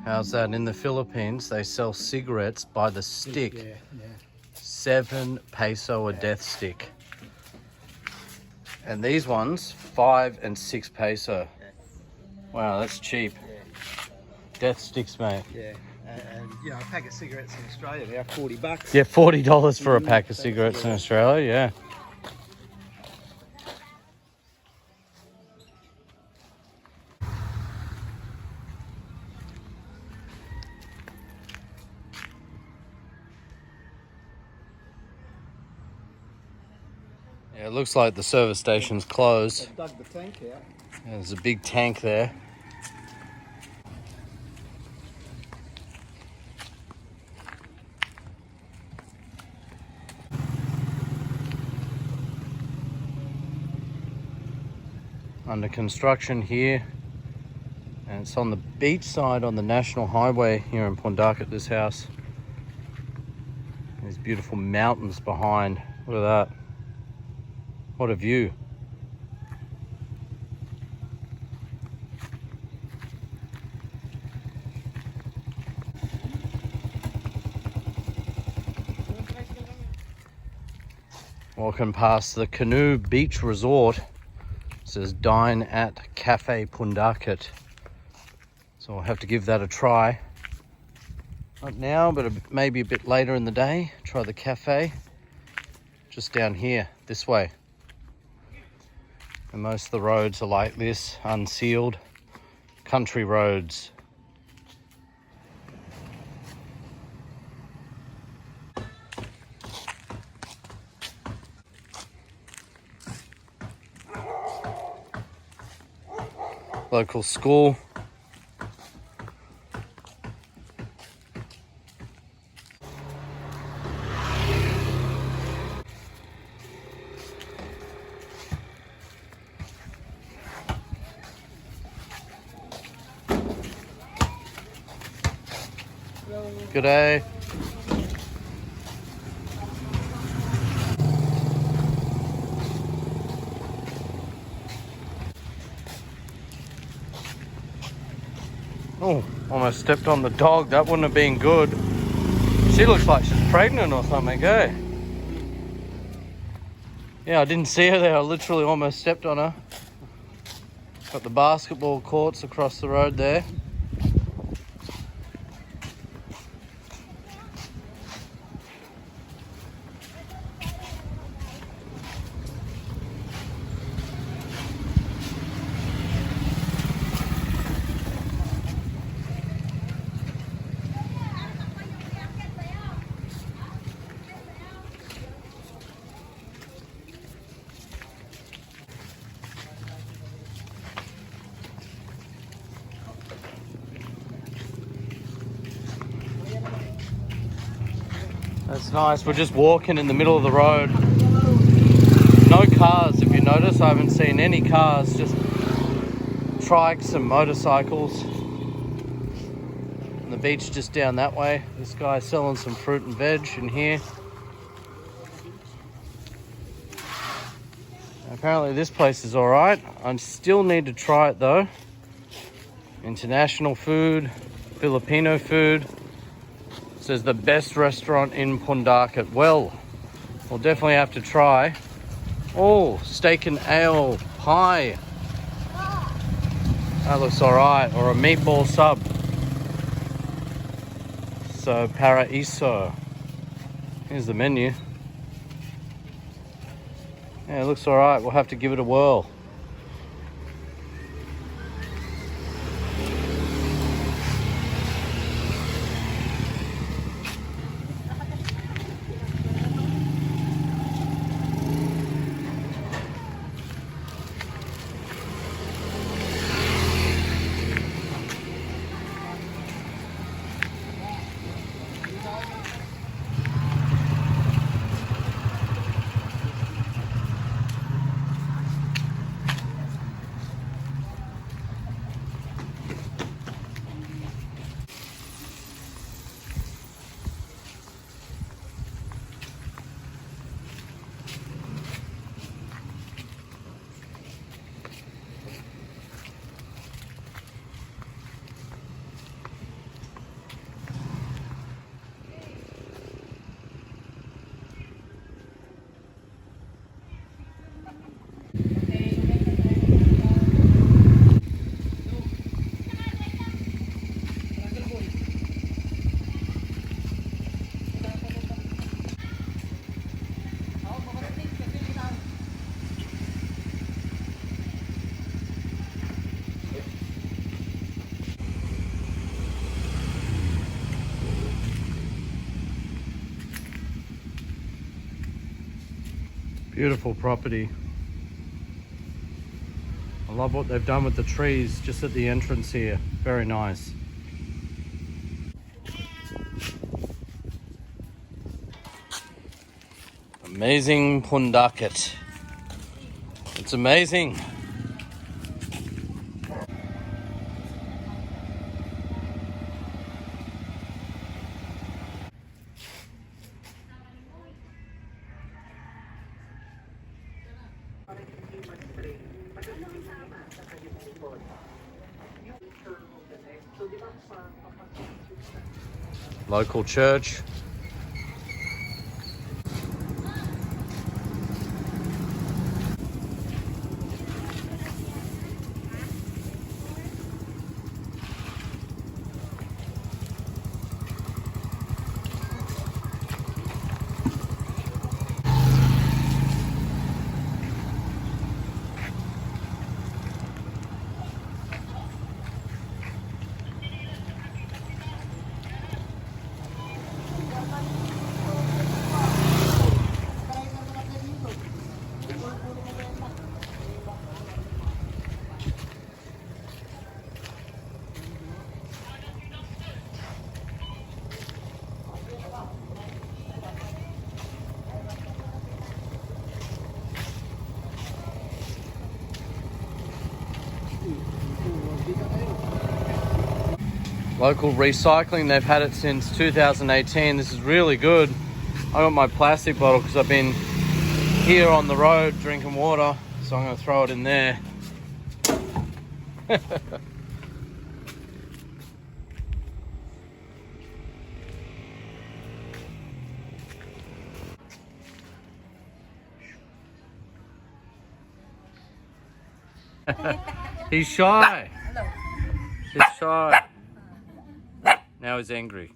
How's that? In the Philippines, they sell cigarettes by the stick. Yeah. 7 peso a death stick. And these ones, 5 and 6 peso. Wow, that's cheap. Death sticks, mate. Yeah. And you know, a pack of cigarettes in Australia now, $40. Yeah, $40 for a pack of cigarettes in Australia, yeah. Yeah, it looks like the service station's closed. I've dug the tank out. Yeah, there's a big tank there. Under construction here, and it's on the beach side on the national highway here in Pundaquit, this house. These beautiful mountains behind. Look at that. What a view. Walking past the Canoe Beach Resort. It says dine at Cafe Pundaquit. So I'll have to give that a try. Not now, but maybe a bit later in the day. Try the cafe. Just down here, this way. And most of the roads are like this, unsealed. Country roads. Local school. Good day. Oh, almost stepped on the dog. That wouldn't have been good. She looks like she's pregnant or something, eh? Yeah, I didn't see her there. I literally almost stepped on her. Got the basketball courts across the road there. That's nice. We're just walking in the middle of the road. No cars, if you notice. I haven't seen any cars, just trikes and motorcycles. And the beach just down that way. This guy's selling some fruit and veg in here. Apparently this place is all right. I still need to try it though. International food, Filipino food. Says the best restaurant in Pundaquit. Well, we'll definitely have to try. Oh, steak and ale pie. That looks all right. Or a meatball sub. So paraiso. Here's the menu. Yeah, it looks all right. We'll have to give it a whirl. Beautiful property. I love what they've done with the trees just at the entrance here. Very nice. Amazing Pundaquit. It's amazing. Local church. Local recycling, they've had it since 2018. This is really good. I got my plastic bottle because I've been here on the road drinking water, so I'm going to throw it in there. He's shy. He's shy. Now he's angry.